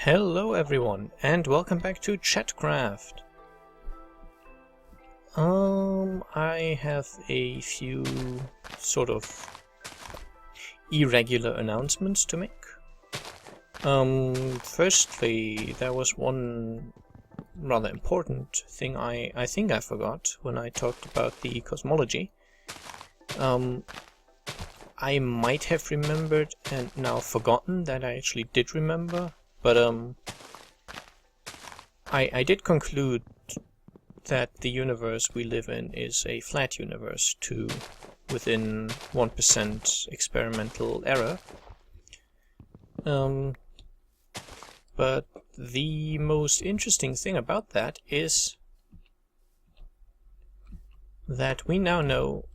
Hello everyone, and welcome back to ChatCraft. I have a few sort of irregular announcements to make. Firstly, there was one rather important thing I think I forgot when I talked about the cosmology. I might have remembered and now forgotten that I actually did remember. But I did conclude that the universe we live in is a flat universe to within 1% experimental error. But the most interesting thing about that is that we now know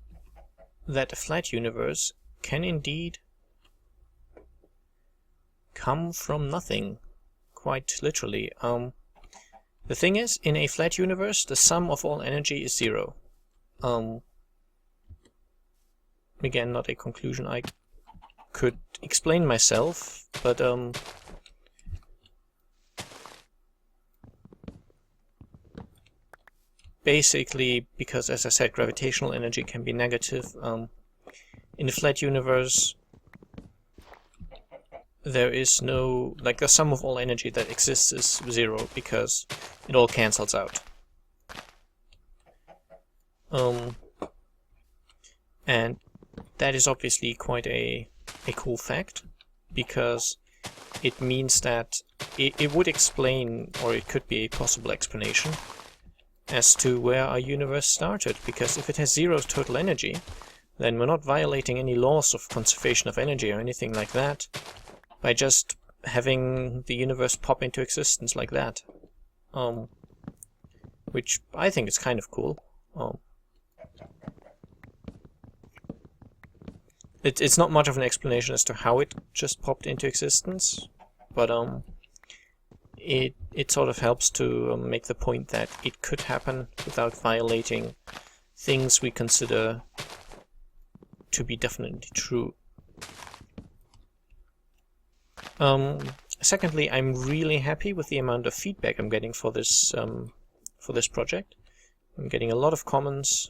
that a flat universe can indeed come from nothing, quite literally. The thing is, in a flat universe, the sum of all energy is zero. Again, not a conclusion I could explain myself, but basically, because as I said, gravitational energy can be negative, in a flat universe there is no, like, the sum of all energy that exists is zero because it all cancels out. And that is obviously quite a cool fact, because it means that it would explain, or it could be a possible explanation as to where our universe started, because if it has zero total energy, then we're not violating any laws of conservation of energy or anything like that by just having the universe pop into existence like that. Which I think is kind of cool. It's not much of an explanation as to how it just popped into existence, but it sort of helps to make the point that it could happen without violating things we consider to be definitely true. Secondly, I'm really happy with the amount of feedback I'm getting for this project. I'm getting a lot of comments,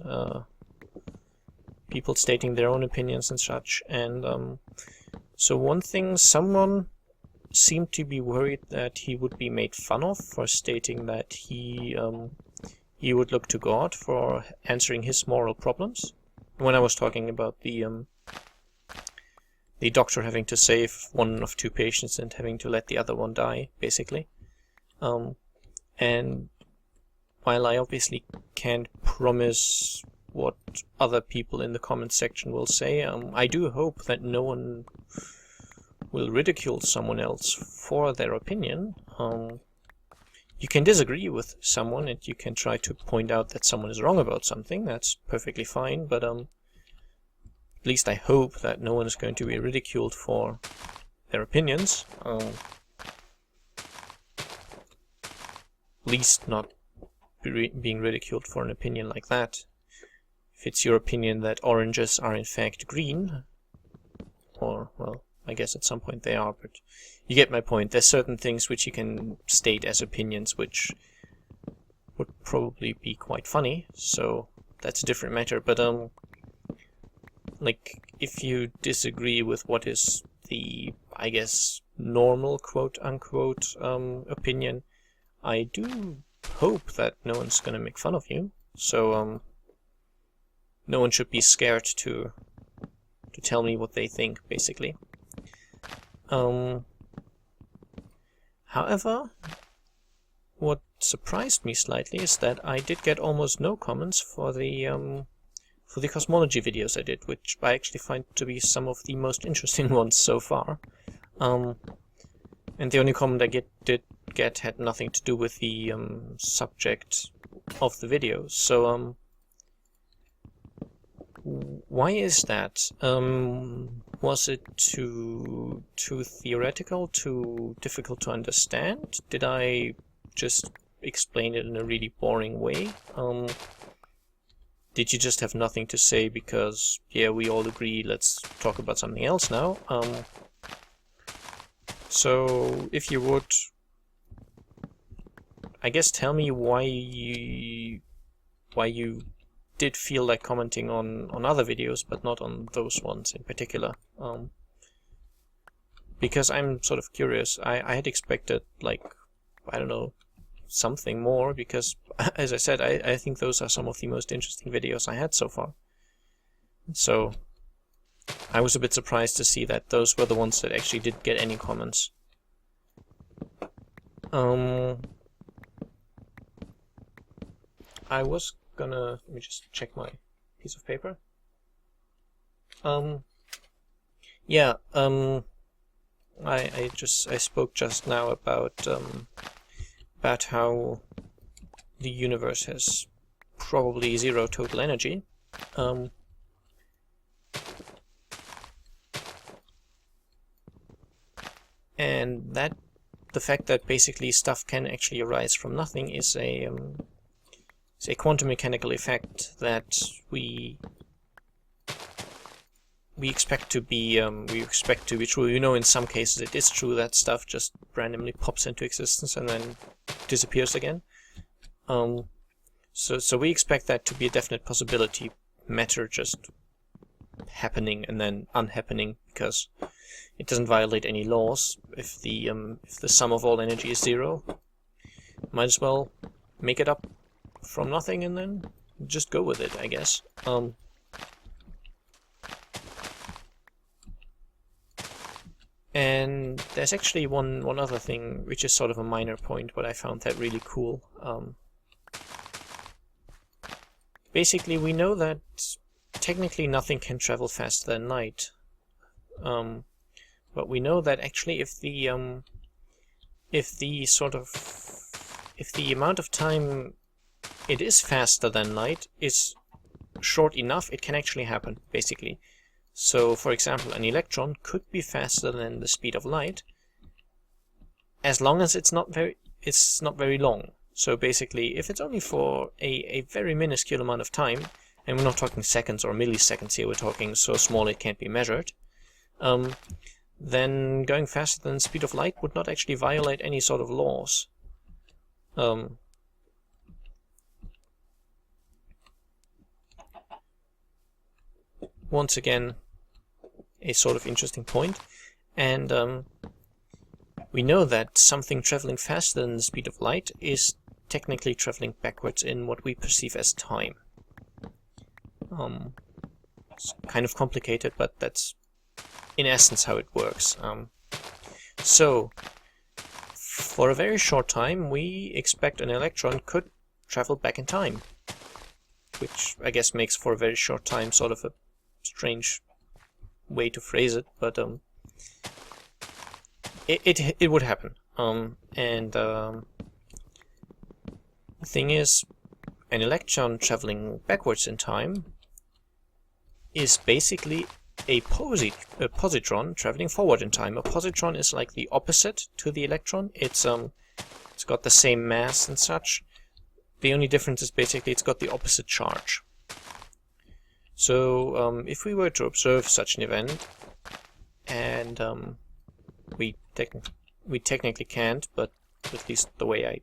people stating their own opinions and such, and so one thing, someone seemed to be worried that he would be made fun of for stating that he would look to God for answering his moral problems. When I was talking about the doctor having to save one of two patients and having to let the other one die, basically. And while I obviously can't promise what other people in the comment section will say, I do hope that no one will ridicule someone else for their opinion. You can disagree with someone and you can try to point out that someone is wrong about something. That's perfectly fine, but at least I hope that no one is going to be ridiculed for their opinions. At least not being ridiculed for an opinion like that. If it's your opinion that oranges are in fact green, or, well, I guess at some point they are, but you get my point. There's certain things which you can state as opinions which would probably be quite funny, so that's a different matter, but like, if you disagree with what is the, I guess, normal quote-unquote opinion, I do hope that no one's gonna make fun of you, so no one should be scared to tell me what they think, basically. However, what surprised me slightly is that I did get almost no comments for the cosmology videos I did, which I actually find to be some of the most interesting ones so far. And the only comment I did get had nothing to do with the subject of the videos. So why is that? Was it too theoretical, too difficult to understand? Did I just explain it in a really boring way? Did you just have nothing to say because, yeah, we all agree, let's talk about something else now? So, if you would, I guess tell me why you did feel like commenting on other videos, but not on those ones in particular. Because I'm sort of curious. I had expected, like, I don't know, something more, because, as I said, I think those are some of the most interesting videos I had so far. So, I was a bit surprised to see that those were the ones that actually did get any comments. I was gonna... let me just check my piece of paper. Yeah, I spoke just now about how the universe has probably zero total energy. And that the fact that basically stuff can actually arise from nothing is a quantum mechanical effect that we expect to be true. You know, in some cases it is true that stuff just randomly pops into existence and then disappears again. So we expect that to be a definite possibility. Matter just happening and then unhappening because it doesn't violate any laws. If the sum of all energy is zero, might as well make it up from nothing and then just go with it, I guess. And there's actually one other thing, which is sort of a minor point, but I found that really cool. Basically, we know that technically nothing can travel faster than light. But we know that actually if the amount of time it is faster than light is short enough, it can actually happen, basically. So, for example, an electron could be faster than the speed of light, as long as it's not very long. So basically, if it's only for a very minuscule amount of time, and we're not talking seconds or milliseconds here, we're talking so small it can't be measured, then going faster than the speed of light would not actually violate any sort of laws. Once again, a sort of interesting point, and we know that something traveling faster than the speed of light is technically traveling backwards in what we perceive as time. It's kind of complicated, but that's in essence how it works. So, for a very short time, we expect an electron could travel back in time, which I guess makes for a very short time sort of a strange way to phrase it, but it would happen. The thing is, an electron traveling backwards in time is basically a positron traveling forward in time. A positron is like the opposite to the electron. It's got the same mass and such. The only difference is basically it's got the opposite charge. So if we were to observe such an event, and we technically can't, but at least the way I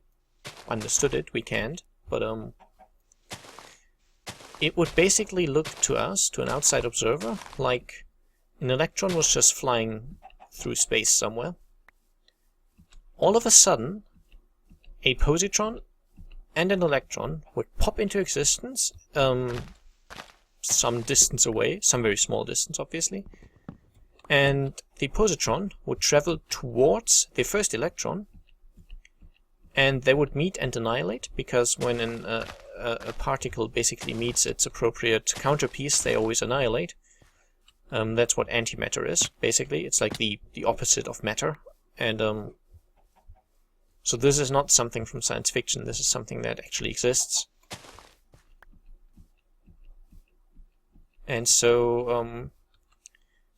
understood it, we can't, but it would basically look to us, to an outside observer, like an electron was just flying through space somewhere. All of a sudden, a positron and an electron would pop into existence, some distance away, some very small distance obviously, and the positron would travel towards the first electron, and they would meet and annihilate, because when a particle basically meets its appropriate counterpiece, they always annihilate. That's what antimatter is, basically. It's like the opposite of matter. And so this is not something from science fiction, this is something that actually exists. And so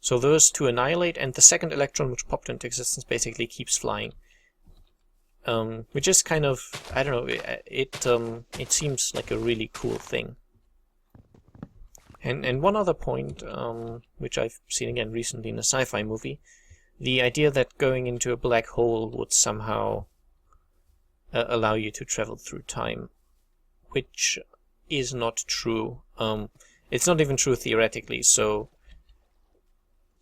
those two annihilate, and the second electron which popped into existence basically keeps flying. Which is kind of, I don't know, it seems like a really cool thing. And one other point, which I've seen again recently in a sci-fi movie, the idea that going into a black hole would somehow allow you to travel through time, which is not true. It's not even true theoretically, so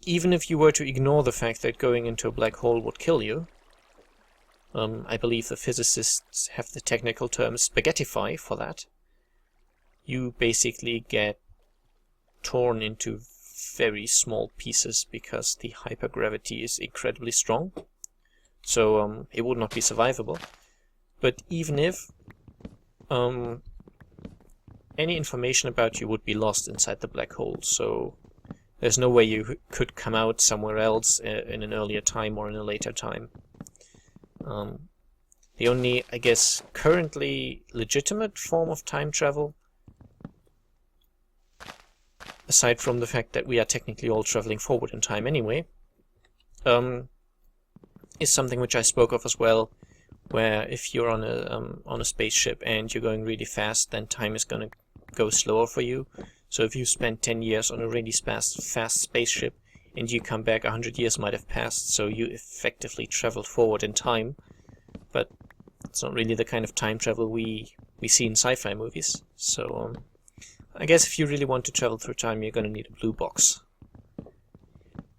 even if you were to ignore the fact that going into a black hole would kill you, I believe the physicists have the technical term spaghettify for that, you basically get torn into very small pieces because the hypergravity is incredibly strong, so it would not be survivable. But even if any information about you would be lost inside the black hole, so there's no way you could come out somewhere else in an earlier time or in a later time. The only, I guess, currently legitimate form of time travel, aside from the fact that we are technically all traveling forward in time anyway, is something which I spoke of as well, where if you're on a spaceship and you're going really fast, then time is going to go slower for you. So if you spend 10 years on a really fast spaceship and you come back, 100 years might have passed, so you effectively traveled forward in time. But it's not really the kind of time travel we see in sci-fi movies. So I guess if you really want to travel through time, you're going to need a blue box.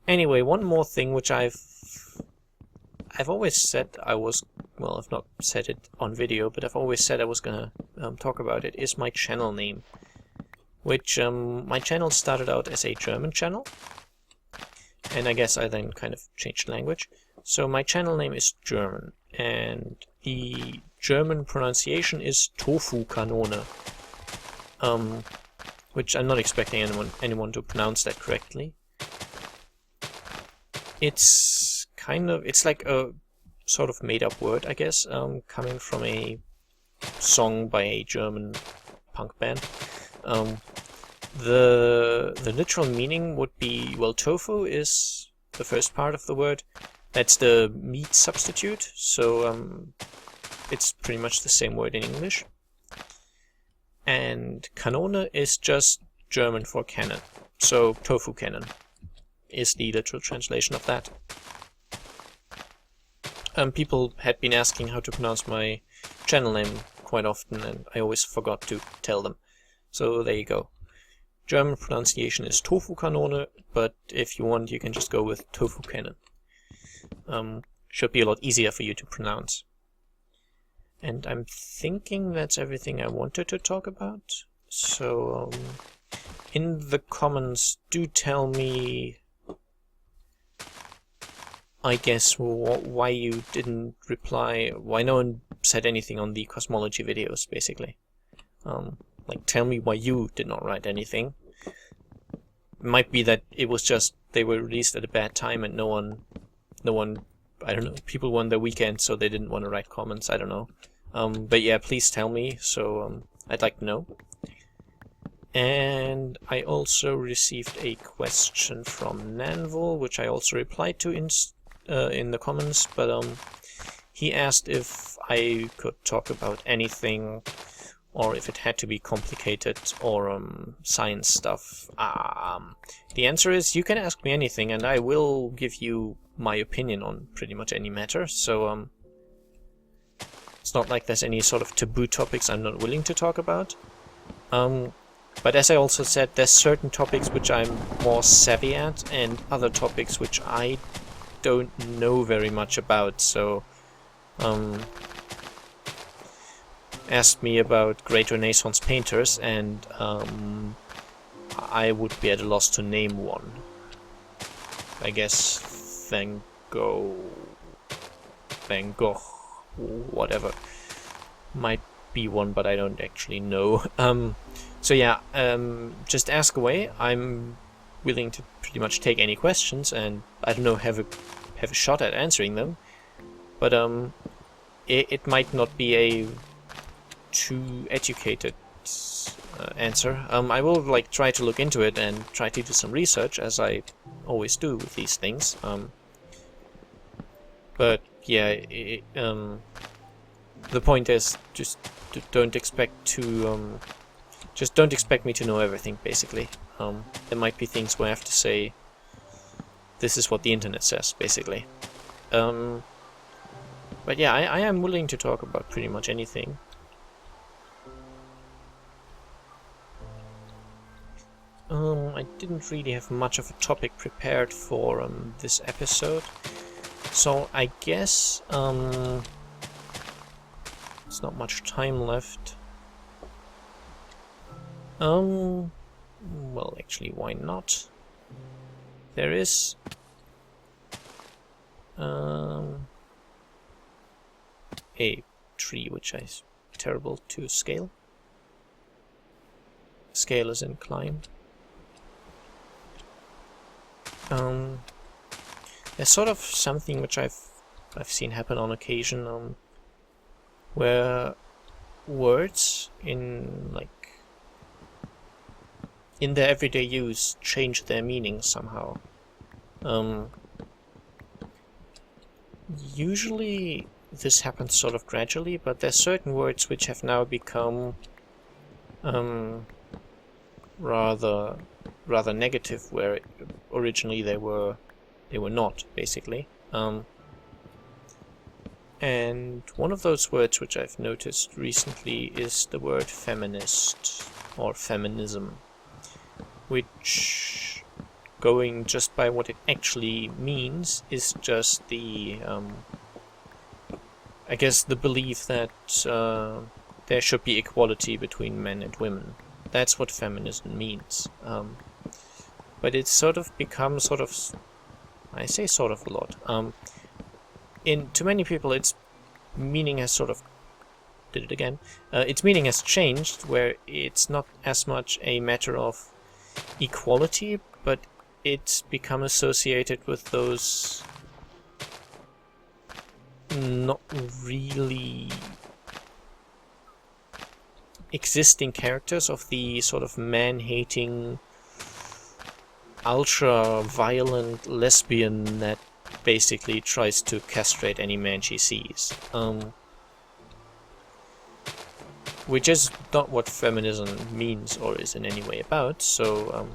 Anyway, one more thing which I've always said I was, well, I've not said it on video, but I've always said I was going to talk about it, is my channel name. Which, my channel started out as a German channel, and I guess I then kind of changed language. So my channel name is German, and the German pronunciation is Tofu-Kanone, which I'm not expecting anyone to pronounce that correctly. It's like a sort of made-up word, I guess, coming from a song by a German punk band. The literal meaning would be, well, tofu is the first part of the word. That's the meat substitute, so it's pretty much the same word in English. And Kanone is just German for cannon, so tofu cannon is the literal translation of that. People had been asking how to pronounce my channel name quite often, and I always forgot to tell them. So there you go. German pronunciation is Tofu-Kanone, but if you want, you can just go with Tofu Cannon. Should be a lot easier for you to pronounce. And I'm thinking that's everything I wanted to talk about. So, in the comments, do tell me, I guess, why you didn't reply, why no one said anything on the cosmology videos, basically. Like, tell me why you did not write anything. It might be that it was just they were released at a bad time and no one, I don't know, people won their weekend, so they didn't want to write comments, I don't know. But yeah, please tell me, so I'd like to know. And I also received a question from Nanvil, which I also replied to in the comments, but he asked if I could talk about anything, or if it had to be complicated, or science stuff. The answer is, you can ask me anything, and I will give you my opinion on pretty much any matter, so it's not like there's any sort of taboo topics I'm not willing to talk about. But as I also said, there's certain topics which I'm more savvy at, and other topics which I don't know very much about, so asked me about great Renaissance painters, and I would be at a loss to name one. I guess Van Gogh, whatever, might be one, but I don't actually know. So yeah, just ask away. I'm willing to pretty much take any questions, and I don't know, have a shot at answering them. But it might not be a too educated answer. I will try to look into it and try to do some research, as I always do with these things. But yeah, the point is, just don't expect me to know everything, basically. There might be things where I have to say, this is what the internet says, basically. But yeah, I am willing to talk about pretty much anything. I didn't really have much of a topic prepared for this episode, so I guess there's not much time left. Well, actually, why not? There is a tree which is terrible to scale. Scale is in climb. There's sort of something which I've seen happen on occasion, where words in their everyday use change their meaning somehow. Usually this happens sort of gradually, but there's certain words which have now become rather negative, where originally they were not, basically. And one of those words which I've noticed recently is the word feminist or feminism, which, going just by what it actually means, is just the I guess the belief that there should be equality between men and women. That's what feminism means. But it's sort of become I say sort of a lot. To many people, its meaning has its meaning has changed, where it's not as much a matter of equality, but it's become associated with those not really existing characters of the sort of man-hating, ultra-violent lesbian that basically tries to castrate any man she sees. Which is not what feminism means or is in any way about, so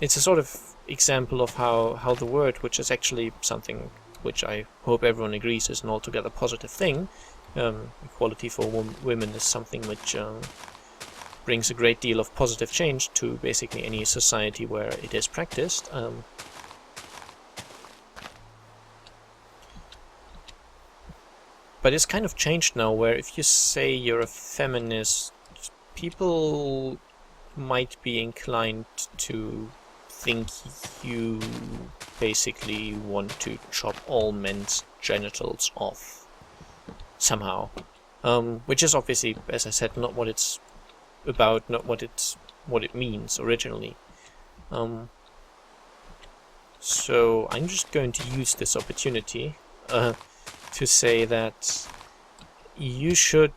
it's a sort of example of how the word, which is actually something which I hope everyone agrees is an altogether positive thing, equality for women is something which brings a great deal of positive change to basically any society where it is practiced. But it's kind of changed now, where if you say you're a feminist, people might be inclined to think you basically want to chop all men's genitals off somehow, which is obviously, as I said, not what it's about, not what it means originally. So I'm just going to use this opportunity to say that you should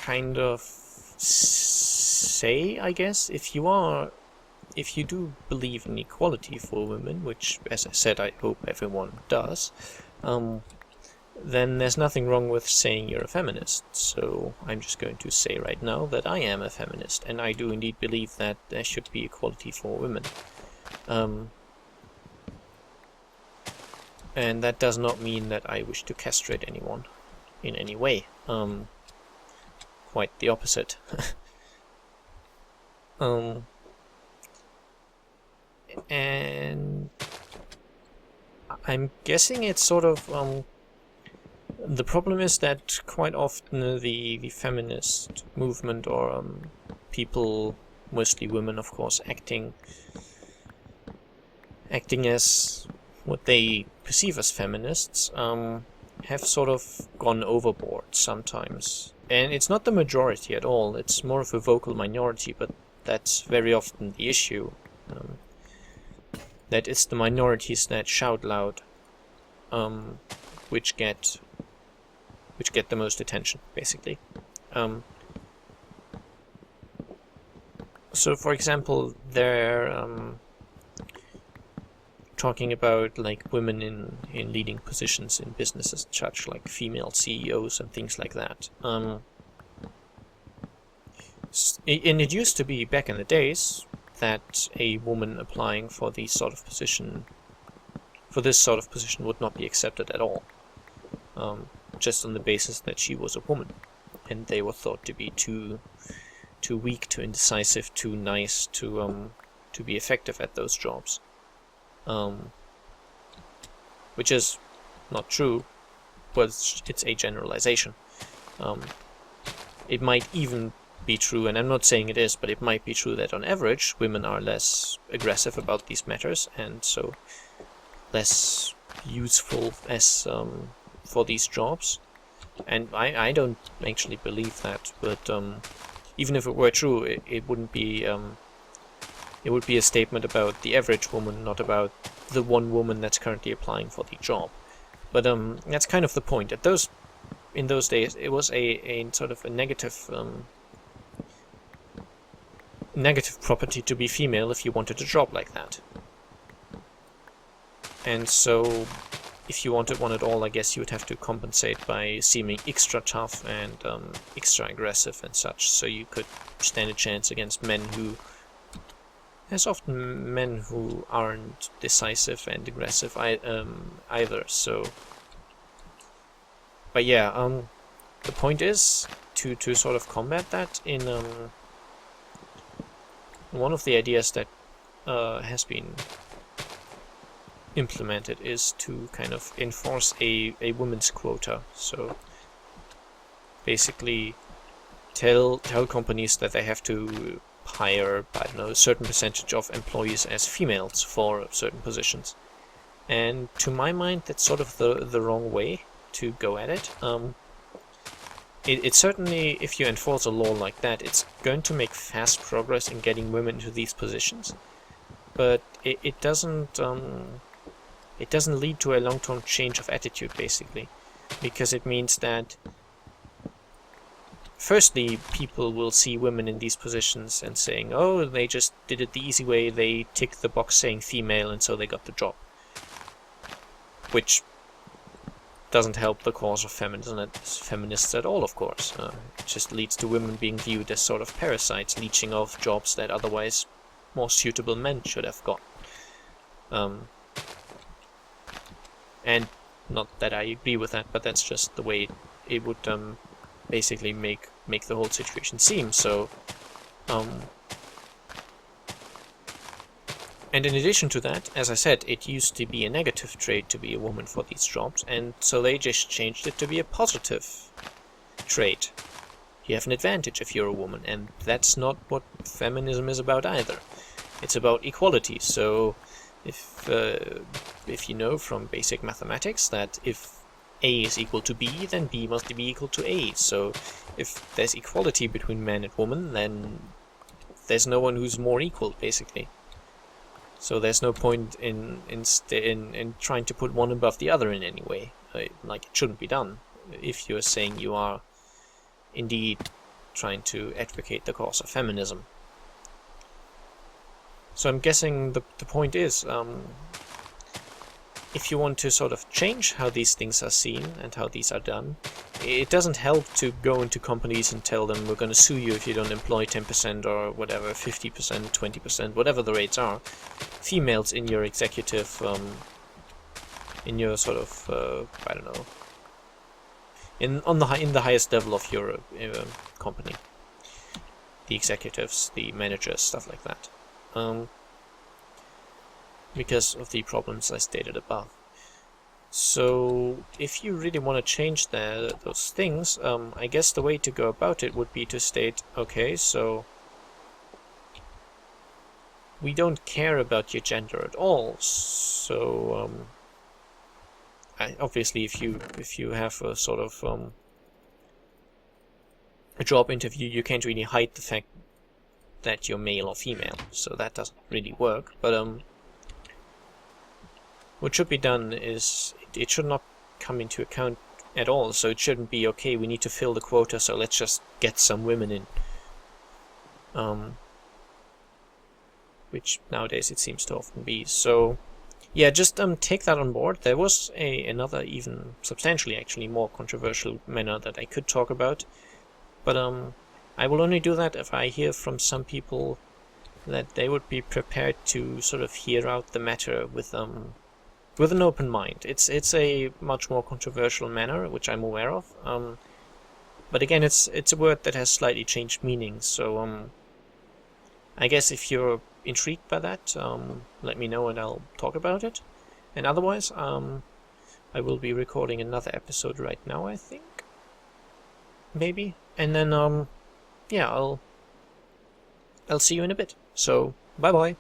kind of say, I guess, if you do believe in equality for women, which, as I said, I hope everyone does, then there's nothing wrong with saying you're a feminist. So I'm just going to say right now that I am a feminist, and I do indeed believe that there should be equality for women. And that does not mean that I wish to castrate anyone in any way. Quite the opposite. And I'm guessing it's sort of the problem is that quite often the feminist movement, or people, mostly women of course, acting as what they perceive as feminists, have sort of gone overboard sometimes. And it's not the majority at all, it's more of a vocal minority, but that's very often the issue. That it's the minorities that shout loud, which get the most attention, basically. So, for example, they're talking about like women in leading positions in businesses and such, like female CEOs and things like that. And it used to be back in the days that a woman applying for the sort of position for this sort of position would not be accepted at all, just on the basis that she was a woman, and they were thought to be too weak, too indecisive, too nice to be effective at those jobs, which is not true, but it's a generalization. It might even be true, and I'm not saying it is, but it might be true that on average women are less aggressive about these matters, and so less useful as for these jobs. And I don't actually believe that, but even if it were true, it wouldn't be it would be a statement about the average woman, not about the one woman that's currently applying for the job. But that's kind of the point. In those days, it was a sort of a negative property to be female if you wanted a job like that. And so, if you wanted one at all, I guess you would have to compensate by seeming extra tough and extra aggressive and such, so you could stand a chance against men who... There's often men who aren't decisive and aggressive either, so... But yeah, the point is to sort of combat that in one of the ideas that has been implemented is to kind of enforce a women's quota. So basically tell companies that they have to hire, I don't know, a certain percentage of employees as females for certain positions. And to my mind, that's sort of the wrong way to go at it. It certainly, if you enforce a law like that, it's going to make fast progress in getting women into these positions, but it doesn't lead to a long-term change of attitude, basically, because it means that firstly, people will see women in these positions and saying, oh, they just did it the easy way, they ticked the box saying female and so they got the job, which doesn't help the cause of feminists at all, of course. It just leads to women being viewed as sort of parasites, leeching off jobs that otherwise more suitable men should have got. And not that I agree with that, but that's just the way it would basically make the whole situation seem. So, and in addition to that, as I said, it used to be a negative trait to be a woman for these jobs, and so they just changed it to be a positive trait. You have an advantage if you're a woman, and that's not what feminism is about either. It's about equality. So if you know from basic mathematics that if A is equal to B, then B must be equal to A. So if there's equality between man and woman, then there's no one who's more equal, basically. So there's no point in trying to put one above the other in any way. Like, it shouldn't be done if you're saying you are indeed trying to advocate the cause of feminism. So I'm guessing the point is, if you want to sort of change how these things are seen and how these are done, it doesn't help to go into companies and tell them we're going to sue you if you don't employ 10% or whatever, 50%, 20%, whatever the rates are, females in your executive, in your sort of, I don't know, in the highest level of your company, the executives, the managers, stuff like that. Because of the problems I stated above. So, if you really want to change those things, I guess the way to go about it would be to state, okay, so we don't care about your gender at all, so obviously if you have a sort of a job interview, you can't really hide the fact that you're male or female, so that doesn't really work. But what should be done is it should not come into account at all. So it shouldn't be, okay, we need to fill the quota, so let's just get some women in. Which nowadays it seems to often be. So yeah, just take that on board. There was another, even substantially actually more controversial manner that I could talk about, but I will only do that if I hear from some people that they would be prepared to sort of hear out the matter with with an open mind. It's a much more controversial manner, which I'm aware of. But again, it's a word that has slightly changed meaning. So I guess if you're intrigued by that, let me know and I'll talk about it. And otherwise, I will be recording another episode right now, I think. Maybe. And then yeah, I'll see you in a bit. So bye bye.